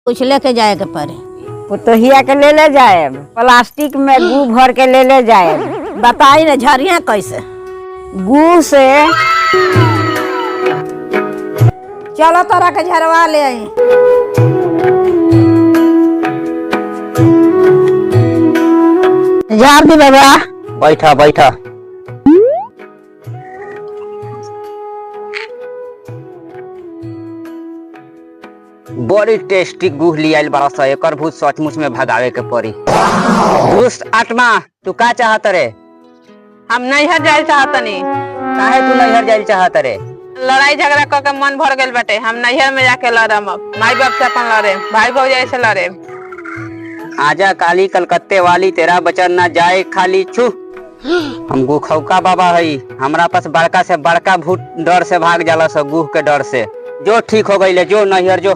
कुछ लेके जाए के पड़े। पुतोहिया के ले जाए, प्लास्टिक में गू भर के ले जाए। बताई ना झरिया कैसे? गू से चलो तोरा के झरवा ले आई। झाड़ दी बाबा। बैठा बैठा। बड़ी टेस्टी गुह लियाल बड़ा सा, एकर भूत सचमुच में भगावे के पड़ी। दुष्ट आत्मा, तू का चाहत रे? हम नैहर जाए चाहतनी। काहे तू नैहर जाइल चाहत रे? लड़ाई झगड़ा करके मन भर गइल बाटे। हम नैहर में जाके लड़म। अब माई बाप से अपन लड़े, भाई भौजाई से लड़े। आजा काली कलकत्ते वाली, तेरा बचन ना जाए खाली छू। हम गुखौका बाबा हई, हमरा पास बड़का से बड़का भूत डर से भाग जाला सब, गुह के डर से। जो ठीक हो गई ले, जो नैहर जो।